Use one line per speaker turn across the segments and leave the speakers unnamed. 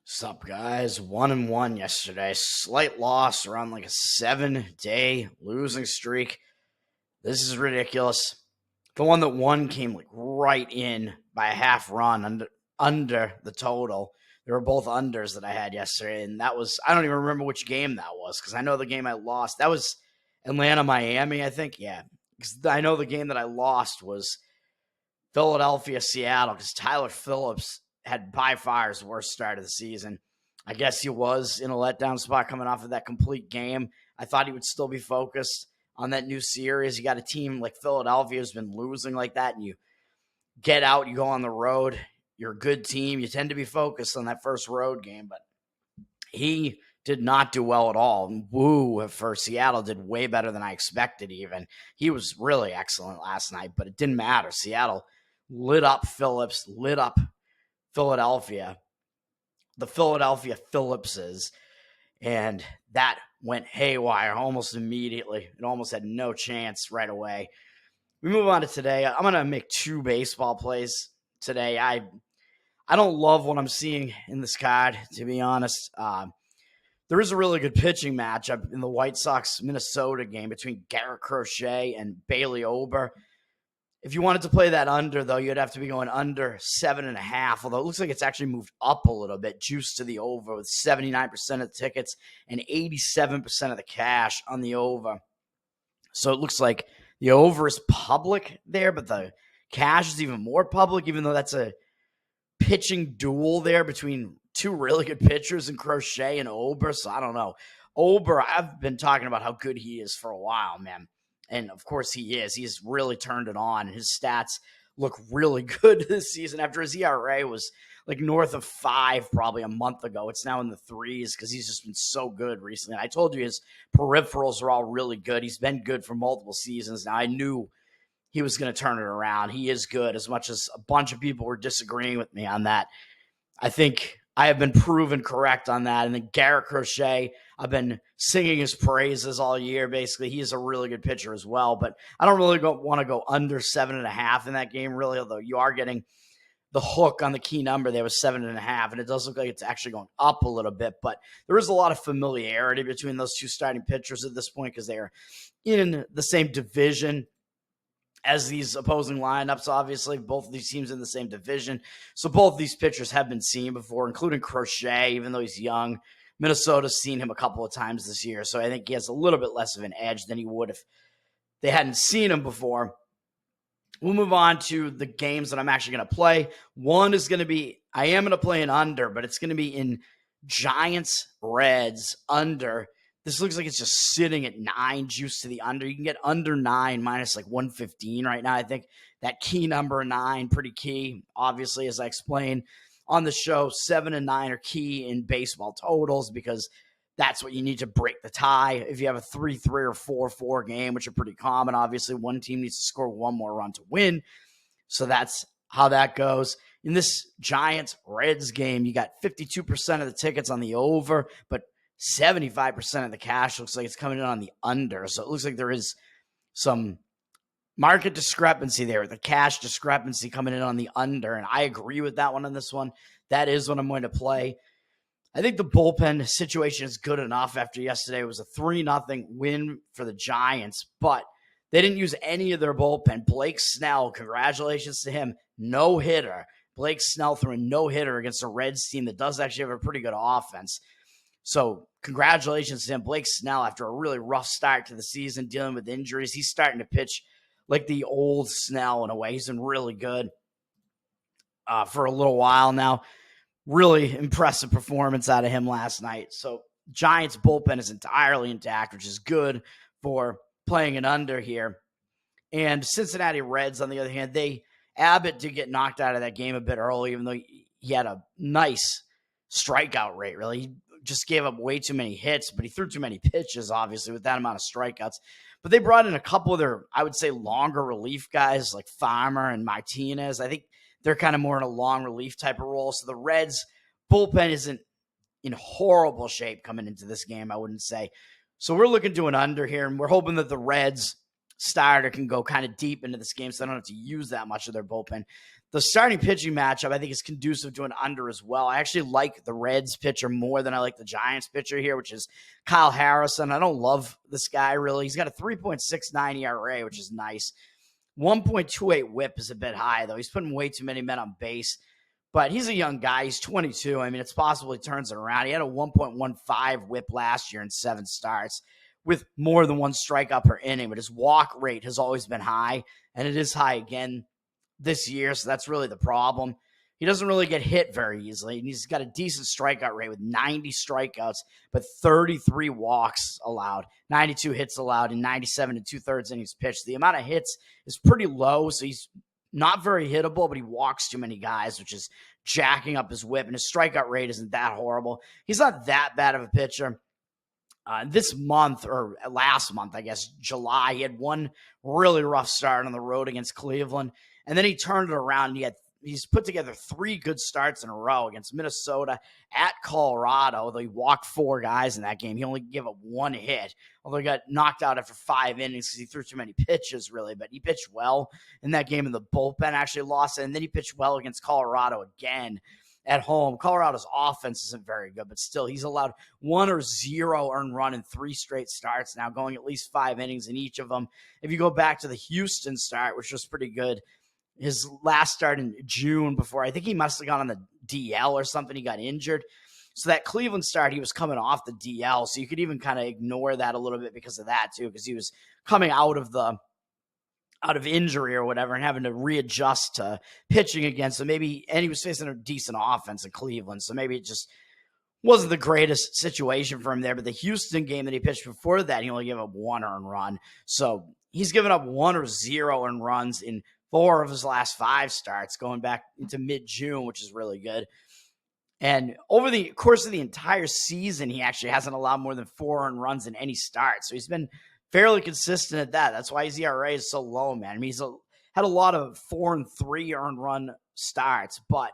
Sup, guys? 1-1 yesterday. Slight loss. We're on like a 7-day losing streak. This is ridiculous. The one that won came like right in by a half run under the total. They were both unders that I had yesterday, and that was, I don't even remember which game that was because I know the game I lost. That was Atlanta-Miami, I think. Yeah, because I know the game that I lost was Philadelphia-Seattle because Tyler Phillips had by far his worst start of the season. I guess he was in a letdown spot coming off of that complete game. I thought he would still be focused on that new series. You got a team like Philadelphia who's been losing like that, and you get out, you go on the road, you're a good team. You tend to be focused on that first road game, but he did not do well at all. Woo, for Seattle did way better than I expected even. He was really excellent last night, but it didn't matter. Seattle lit up Phillips, lit up Philadelphia, the Philadelphia Phillipses, and that went haywire almost immediately. It almost had no chance right away. We move on to today. I'm going to make two baseball plays today. I don't love what I'm seeing in this card, to be honest. There is a really good pitching matchup in the White Sox-Minnesota game between Garrett Crochet and Bailey Ober. If you wanted to play that under, though, you'd have to be going under 7.5, although it looks like it's actually moved up a little bit, juice to the over with 79% of the tickets and 87% of the cash on the over. So it looks like the over is public there, but the cash is even more public, even though that's a pitching duel there between two really good pitchers in Crochet and Ober. So I don't know. Ober, I've been talking about how good he is for a while, man. And, of course, he is. He's really turned it on. His stats look really good this season after his ERA was like north of 5 probably a month ago. It's now in the 3s because he's just been so good recently. And I told you his peripherals are all really good. He's been good for multiple seasons. Now, I knew he was going to turn it around. He is good, as much as a bunch of people were disagreeing with me on that. I think I have been proven correct on that. And then Garrett Crochet, I've been singing his praises all year. Basically, he is a really good pitcher as well. But I don't really want to go under 7.5 in that game, really, although you are getting the hook on the key number there was 7.5, and it does look like it's actually going up a little bit. But there is a lot of familiarity between those two starting pitchers at this point because they are in the same division as these opposing lineups. Obviously, both of these teams in the same division. So both of these pitchers have been seen before, including Crochet, even though he's young. Minnesota's seen him a couple of times this year, so I think he has a little bit less of an edge than he would if they hadn't seen him before. We'll move on to the games that I'm actually going to play. One is going to be, I am going to play an under, but it's going to be in Giants-Reds under. This looks like it's just sitting at 9 juice to the under. You can get under 9 minus like 115 right now. I think that key number 9, pretty key. Obviously, as I explained on the show, 7 and 9 are key in baseball totals because that's what you need to break the tie. If you have a 3-3 or 4-4 game, which are pretty common, obviously one team needs to score one more run to win. So that's how that goes. In this Giants-Reds game, you got 52% of the tickets on the over, but 75% of the cash looks like it's coming in on the under. So it looks like there is some market discrepancy there, the cash discrepancy coming in on the under. And I agree with that one on this one. That is what I'm going to play. I think the bullpen situation is good enough after yesterday. It was a 3-0 win for the Giants, but they didn't use any of their bullpen. Blake Snell, congratulations to him, no-hitter. Blake Snell threw a no-hitter against a Reds team that does actually have a pretty good offense. So congratulations to him. Blake Snell, after a really rough start to the season, dealing with injuries, he's starting to pitch like the old Snell in a way. He's been really good for a little while now. Really impressive performance out of him last night. So Giants bullpen is entirely intact, which is good for playing an under here. And Cincinnati Reds, on the other hand, Abbott did get knocked out of that game a bit early, even though he had a nice strikeout rate, really. He just gave up way too many hits, but he threw too many pitches, obviously, with that amount of strikeouts. But they brought in a couple of their, I would say, longer relief guys like Farmer and Martinez. I think they're kind of more in a long relief type of role. So the Reds bullpen isn't in horrible shape coming into this game, I wouldn't say. So we're looking to an under here, and we're hoping that the Reds starter can go kind of deep into this game, so they don't have to use that much of their bullpen. The starting pitching matchup, I think, is conducive to an under as well. I actually like the Reds pitcher more than I like the Giants pitcher here, which is Kyle Harrison. I don't love this guy, really. He's got a 3.69 ERA, which is nice. 1.28 whip is a bit high, though. He's putting way too many men on base. But he's a young guy. He's 22. I mean, it's possible he turns it around. He had a 1.15 whip last year in 7 starts with more than 1 strikeout per inning. But his walk rate has always been high, and it is high again this year, so that's really the problem. He doesn't really get hit very easily, and he's got a decent strikeout rate with 90 strikeouts, but 33 walks allowed, 92 hits allowed, and 97 2/3 innings pitched. The amount of hits is pretty low, so he's not very hittable, but he walks too many guys, which is jacking up his whip, and his strikeout rate isn't that horrible. He's not that bad of a pitcher. This month, or last month, I guess, July, he had one really rough start on the road against Cleveland, and then he turned it around, and he's put together 3 good starts in a row against Minnesota, at Colorado, although he walked 4 guys in that game. He only gave up 1 hit, although he got knocked out after 5 innings because he threw too many pitches, really. But he pitched well in that game, and the bullpen actually lost it, and then he pitched well against Colorado again at home. Colorado's offense isn't very good, but still, he's allowed 1 or 0 earned run in 3 straight starts now, going at least 5 innings in each of them. If you go back to the Houston start, which was pretty good, his last start in June before, I think he must have gone on the DL or something. He got injured. So that Cleveland start, he was coming off the DL. So you could even kind of ignore that a little bit because of that too, because he was coming out of injury or whatever and having to readjust to pitching again. So maybe, and he was facing a decent offense in Cleveland. So maybe it just wasn't the greatest situation for him there. But the Houston game that he pitched before that, he only gave up 1 earned run. So he's given up 1 or 0 earned runs in 4 of his last 5 starts, going back into mid-June, which is really good. And over the course of the entire season, he actually hasn't allowed more than 4 earned runs in any start. So he's been fairly consistent at that. That's why his ERA is so low, man. I mean, he's had a lot of 4 and 3 earned run starts, but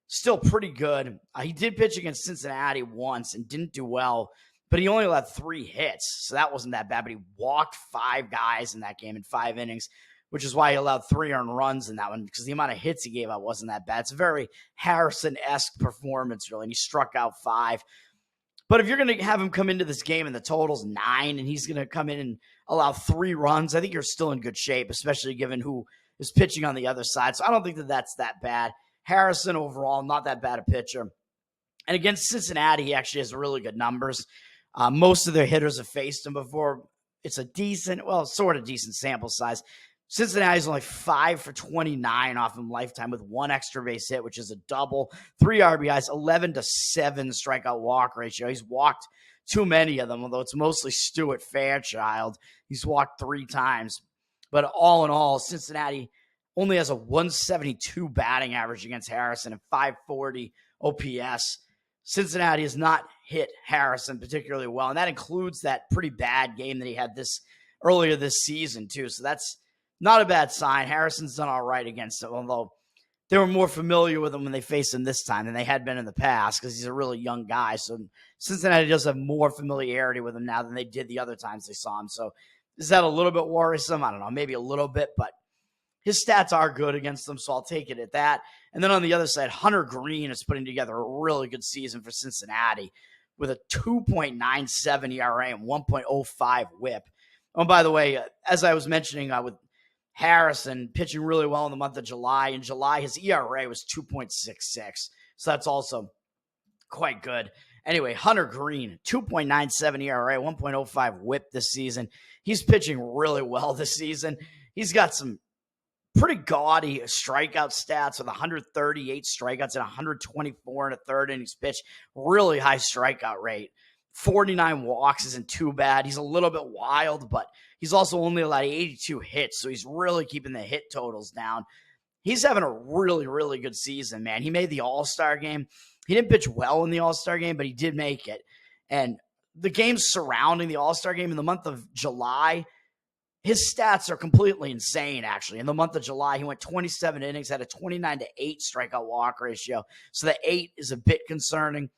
still pretty good. He did pitch against Cincinnati once and didn't do well, but he only allowed 3 hits, so that wasn't that bad. But he walked 5 guys in that game in 5 innings, which is why he allowed 3 earned runs in that one, because the amount of hits he gave up wasn't that bad. It's a very Harrison-esque performance, really, and he struck out 5. But if you're going to have him come into this game and the total's 9 and he's going to come in and allow 3 runs, I think you're still in good shape, especially given who is pitching on the other side. So I don't think that that's that bad. Harrison overall, not that bad a pitcher. And against Cincinnati, he actually has really good numbers. Most of their hitters have faced him before. It's a decent, well, sort of decent sample size. Cincinnati's only 5 for 29 off him lifetime with 1 extra base hit, which is a double, 3 RBIs, 11-7 strikeout walk ratio. He's walked too many of them, although it's mostly Stuart Fairchild. He's walked 3 times. But all in all, Cincinnati only has a 172 batting average against Harrison and 540 OPS. Cincinnati has not hit Harrison particularly well, and that includes that pretty bad game that he had earlier this season too. So that's not a bad sign. Harrison's done all right against him, although they were more familiar with him when they faced him this time than they had been in the past because he's a really young guy. So Cincinnati does have more familiarity with him now than they did the other times they saw him. So is that a little bit worrisome? I don't know, maybe a little bit, but his stats are good against them, so I'll take it at that. And then on the other side, Hunter Green is putting together a really good season for Cincinnati with a 2.97 ERA and 1.05 whip. Oh, by the way, as I was mentioning with Harrison pitching really well in the month of July. In July, his ERA was 2.66. So that's also quite good. Anyway, Hunter Green, 2.97 ERA, 1.05 whip this season. He's pitching really well this season. He's got some pretty gaudy strikeout stats with 138 strikeouts and 124 and a third innings pitched. Really high strikeout rate. 49 walks isn't too bad. He's a little bit wild, but he's also only allowed 82 hits, so he's really keeping the hit totals down. He's having a really, really good season, man. He made the All-Star game. He didn't pitch well in the All-Star game, but he did make it. And the games surrounding the All-Star game in the month of July, his stats are completely insane, actually. In the month of July, he went 27 innings, had a 29-8 strikeout walk ratio. So the 8 is a bit concerning.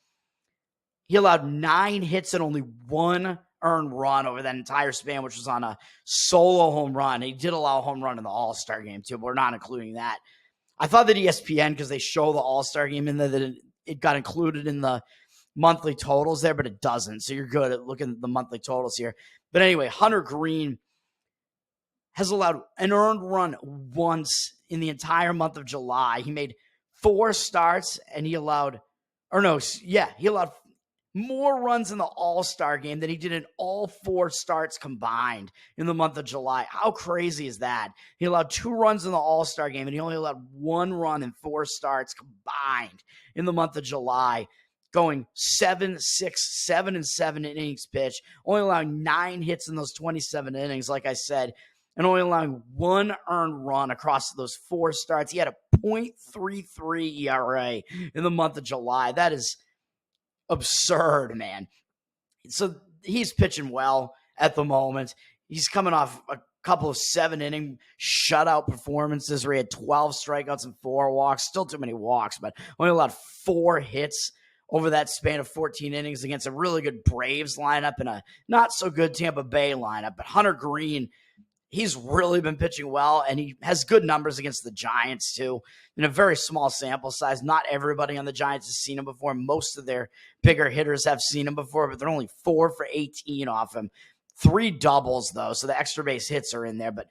He allowed 9 hits and only 1 earned run over that entire span, which was on a solo home run. He did allow a home run in the All-Star game too, but we're not including that. I thought that ESPN, because they show the All-Star game in there, that it got included in the monthly totals there, but it doesn't. So you're good at looking at the monthly totals here. But anyway, Hunter Green has allowed an earned run once in the entire month of July. He made 4 starts and he allowed more runs in the All-Star game than he did in all 4 starts combined in the month of July. How crazy is that? He allowed 2 runs in the All-Star game, and he only allowed 1 run in 4 starts combined in the month of July, going 7, 6, 7, and 7 innings pitched, only allowing 9 hits in those 27 innings, like I said, and only allowing 1 earned run across those 4 starts. He had a .33 ERA in the month of July. That is absurd, man. So he's pitching well at the moment. He's coming off a couple of 7-inning shutout performances where he had 12 strikeouts and 4 walks. Still too many walks, but only allowed 4 hits over that span of 14 innings against a really good Braves lineup and a not so good Tampa Bay lineup. But Hunter Green, he's really been pitching well, and he has good numbers against the Giants, too, in a very small sample size. Not everybody on the Giants has seen him before. Most of their bigger hitters have seen him before, but they're only 4 for 18 off him. 3 doubles, though, so the extra base hits are in there, but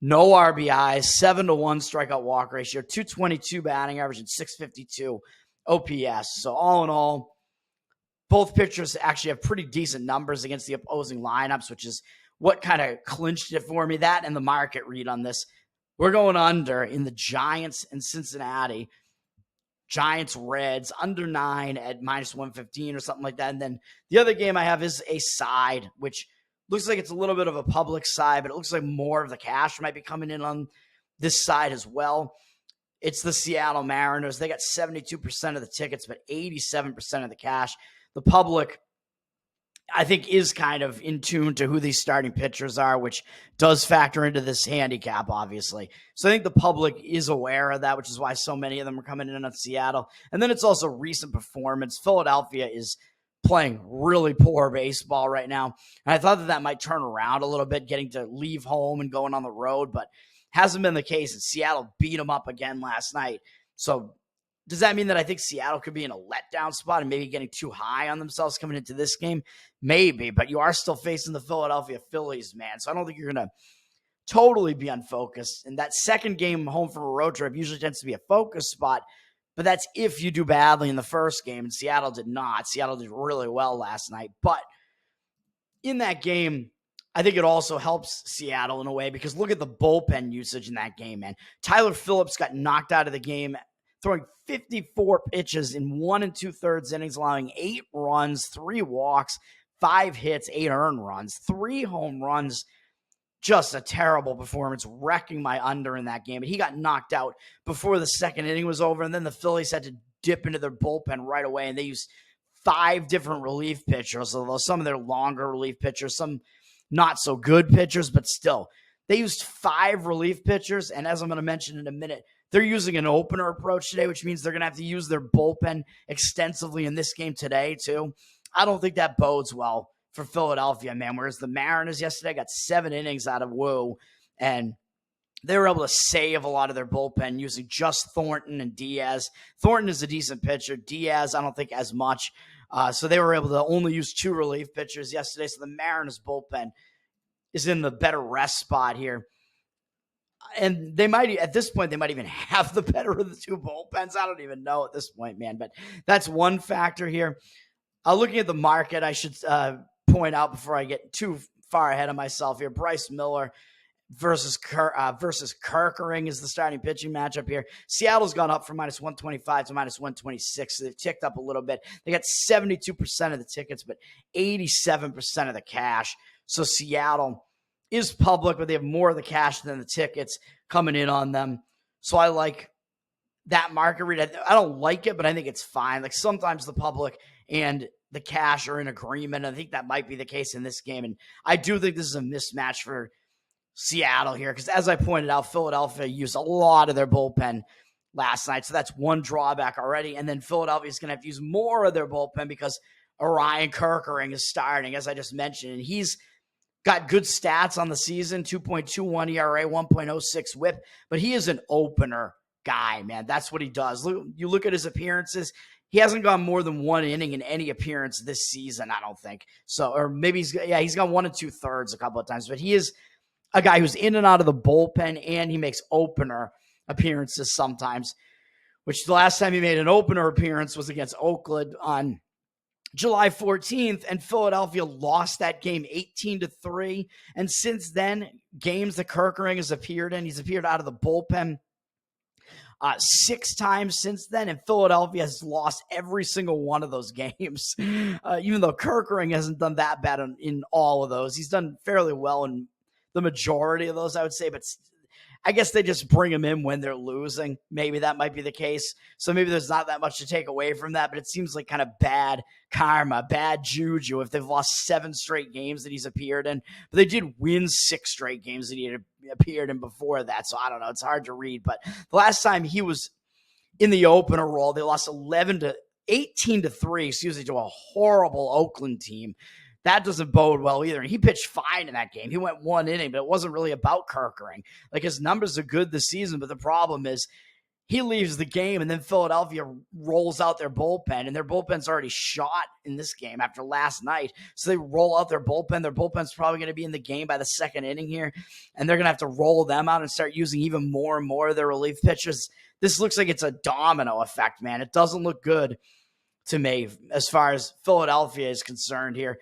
no RBIs, 7-1 strikeout walk ratio, 222 batting average, and 652 OPS. So all in all, both pitchers actually have pretty decent numbers against the opposing lineups, which is what kind of clinched it for me. That and the market read on this. We're going under in the Giants and Cincinnati. Giants Reds under 9 at -115 or something like that. And then the other game I have is a side, which looks like it's a little bit of a public side, but it looks like more of the cash might be coming in on this side as well. It's the Seattle Mariners. They got 72% of the tickets, but 87% of the cash. The public, I think, is kind of in tune to who these starting pitchers are, which does factor into this handicap, obviously. So I think the public is aware of that, which is why so many of them are coming in on Seattle. And then it's also recent performance. Philadelphia is playing really poor baseball right now. And I thought that might turn around a little bit, getting to leave home and going on the road, but hasn't been the case. And Seattle beat them up again last night. So does that mean that I think Seattle could be in a letdown spot and maybe getting too high on themselves coming into this game? Maybe, but you are still facing the Philadelphia Phillies, man. So I don't think you're going to totally be unfocused. And that second game home from a road trip usually tends to be a focus spot, but that's if you do badly in the first game, and Seattle did not. Seattle did really well last night. But in that game, I think it also helps Seattle in a way because look at the bullpen usage in that game, man. Tyler Phillips got knocked out of the game throwing 54 pitches in 1 2/3 innings, allowing 8 runs, 3 walks, 5 hits, 8 earned runs, 3 home runs. Just a terrible performance, wrecking my under in that game. But he got knocked out before the second inning was over, and then the Phillies had to dip into their bullpen right away, and they used 5 different relief pitchers, although some of their longer relief pitchers, some not so good pitchers, but still. They used 5 relief pitchers, and as I'm going to mention in a minute, they're using an opener approach today, which means they're going to have to use their bullpen extensively in this game today, too. I don't think that bodes well for Philadelphia, man. Whereas the Mariners yesterday got 7 innings out of Wu, and they were able to save a lot of their bullpen using just Thornton and Diaz. Thornton is a decent pitcher. Diaz, I don't think as much. So they were able to only use 2 relief pitchers yesterday. So the Mariners bullpen is in the better rest spot here. And they might, at this point, they might even have the better of the 2 bullpens. I don't even know at this point, man. But that's one factor here. Looking at the market, I should point out before I get too far ahead of myself here, Bryce Miller versus Kerkering is the starting pitching matchup here. Seattle's gone up from -125 to -126, so they've ticked up a little bit. They got 72% of the tickets, but 87% of the cash. So Seattle is public, but they have more of the cash than the tickets coming in on them. So I like that market read. I don't like it, but I think it's fine. Like sometimes the public and the cash are in agreement. I think that might be the case in this game. And I do think this is a mismatch for Seattle here because, as I pointed out, Philadelphia used a lot of their bullpen last night. So that's one drawback already. And then Philadelphia is going to have to use more of their bullpen because Orion Kerkering is starting, as I just mentioned, and he's got good stats on the season, 2.21 ERA, 1.06 whip, but he is an opener guy, man. That's what he does. You look at his appearances. He hasn't gone more than one inning in any appearance this season, I don't think. So, or maybe he's gone 1 2/3 a couple of times, but he is a guy who's in and out of the bullpen, and he makes opener appearances sometimes, which the last time he made an opener appearance was against Oakland on July 14th, and Philadelphia lost that game 18-3. And since then, games that Kerkering has appeared in, he's appeared out of the bullpen 6 times since then, and Philadelphia has lost every single one of those games. Even though Kerkering hasn't done that bad in all of those, he's done fairly well in the majority of those, I would say, but I guess they just bring him in when they're losing. Maybe that might be the case. So maybe there's not that much to take away from that, but it seems like kind of bad karma, bad juju if they've lost 7 straight games that he's appeared in. But they did win 6 straight games that he had appeared in before that. So I don't know. It's hard to read. But the last time he was in the opener role, they lost 18-3, to a horrible Oakland team. That doesn't bode well either. And he pitched fine in that game. He went 1 inning, but it wasn't really about Kerkering. Like, his numbers are good this season, but the problem is he leaves the game, and then Philadelphia rolls out their bullpen, and their bullpen's already shot in this game after last night. So they roll out their bullpen. Their bullpen's probably going to be in the game by the 2nd inning here, and they're going to have to roll them out and start using even more and more of their relief pitchers. This looks like it's a domino effect, man. It doesn't look good to me as far as Philadelphia is concerned here.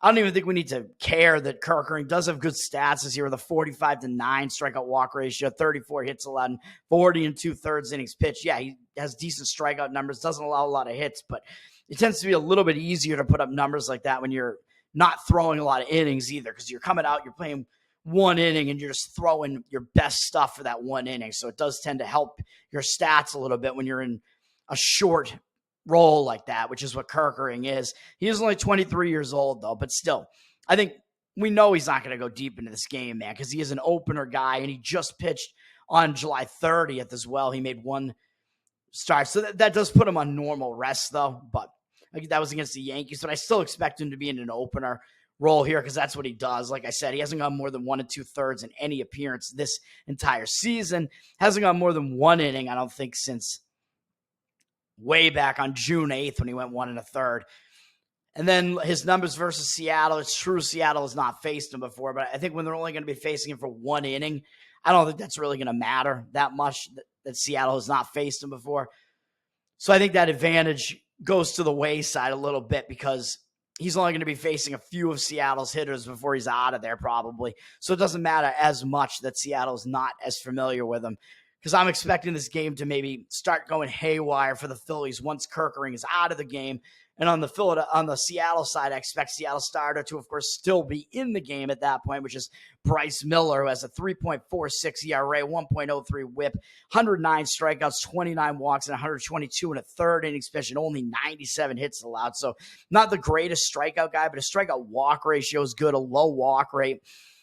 I don't even think we need to care that Kerkering does have good stats this year with a 45-9 strikeout walk ratio, 34 hits allowed, and 40 2/3 innings pitched. Yeah, he has decent strikeout numbers, doesn't allow a lot of hits, but it tends to be a little bit easier to put up numbers like that when you're not throwing a lot of innings either, because you're coming out, you're playing 1 inning, and you're just throwing your best stuff for that 1 inning. So it does tend to help your stats a little bit when you're in a short role like that, which is what Kerkering is. He is only 23 years old, though, but still, I think we know he's not going to go deep into this game, man, because he is an opener guy, and he just pitched on July 30th as well. He made 1 start, so that does put him on normal rest, though, but that was against the Yankees, but I still expect him to be in an opener role here because that's what he does. Like I said, he hasn't gone more than 1 2/3 in any appearance this entire season. Hasn't gone more than 1 inning, I don't think, since way back on June 8th when he went 1 1/3. And then his numbers versus Seattle, it's true Seattle has not faced him before, but I think when they're only going to be facing him for 1 inning, I don't think that's really going to matter that much that Seattle has not faced him before. So I think that advantage goes to the wayside a little bit because he's only going to be facing a few of Seattle's hitters before he's out of there probably. So it doesn't matter as much that Seattle's not as familiar with him, because I'm expecting this game to maybe start going haywire for the Phillies once Kerkering is out of the game. And on the Seattle side, I expect Seattle starter to, of course, still be in the game at that point, which is Bryce Miller, who has a 3.46 ERA, 1.03 whip, 109 strikeouts, 29 walks, and 122 and a third innings pitched, and only 97 hits allowed. So not the greatest strikeout guy, but his strikeout walk ratio is good, a low walk rate.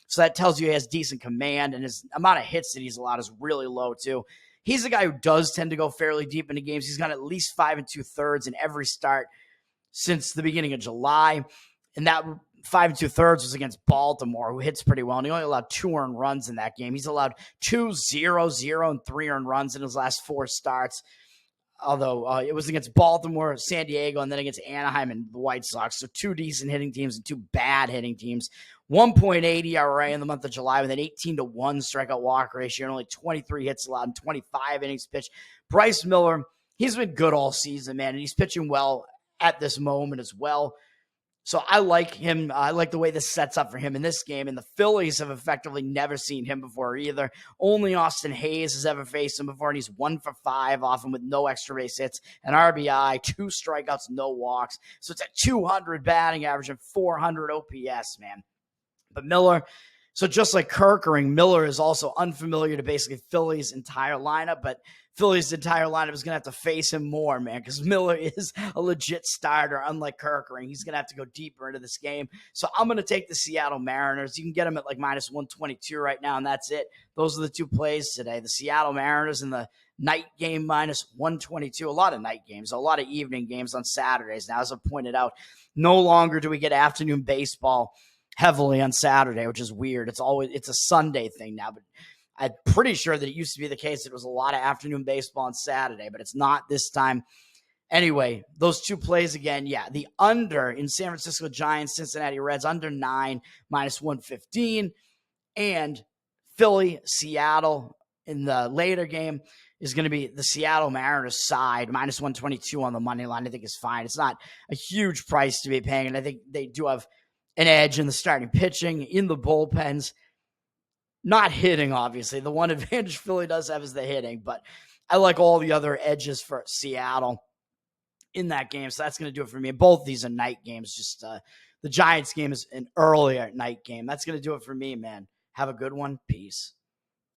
So that tells you he has decent command, and his amount of hits that he's allowed is really low too. He's a guy who does tend to go fairly deep into games. He's got at least 5 2/3 in every start since the beginning of July. And that 5 2/3 was against Baltimore, who hits pretty well. And he only allowed 2 earned runs in that game. He's allowed 2, 0, 0, and 3 earned runs in his last 4 starts. Although it was against Baltimore, San Diego, and then against Anaheim and the White Sox. So 2 decent hitting teams and 2 bad hitting teams. 1.8 ERA in the month of July with an 18-1 strikeout walk ratio and only 23 hits allowed and 25 innings pitched. Bryce Miller, he's been good all season, man, and he's pitching well at this moment as well. So I like him. I like the way this sets up for him in this game. And the Phillies have effectively never seen him before either. Only Austin Hayes has ever faced him before, and he's 1 for 5 off him with no extra base hits, an RBI, 2 strikeouts, no walks. So it's a 200 batting average and 400 OPS, man. But Miller, so just like Kerkering, Miller is also unfamiliar to basically Phillies' entire lineup, but Phillies' entire lineup is going to have to face him more, man, because Miller is a legit starter, unlike Kerkering. He's going to have to go deeper into this game. So I'm going to take the Seattle Mariners. You can get them at like minus 122 right now, and that's it. Those are the two plays today. The Seattle Mariners and the night game minus 122. A lot of night games, a lot of evening games on Saturdays. Now, as I pointed out, no longer do we get afternoon baseball heavily on Saturday, which is weird. It's a Sunday thing now, but I'm pretty sure that it used to be the case. It was a lot of afternoon baseball on Saturday, but it's not this time. Anyway, those two plays again. Yeah, the under in San Francisco Giants, Cincinnati Reds, under 9, minus 115. And Philly, Seattle in the later game is going to be the Seattle Mariners side, minus 122 on the money line. I think is fine. It's not a huge price to be paying, and I think they do have an edge in the starting pitching, in the bullpens. Not hitting, obviously. The one advantage Philly does have is the hitting, but I like all the other edges for Seattle in that game, so that's going to do it for me. Both these are night games. Just the Giants game is an earlier night game. That's going to do it for me, man. Have a good one. Peace.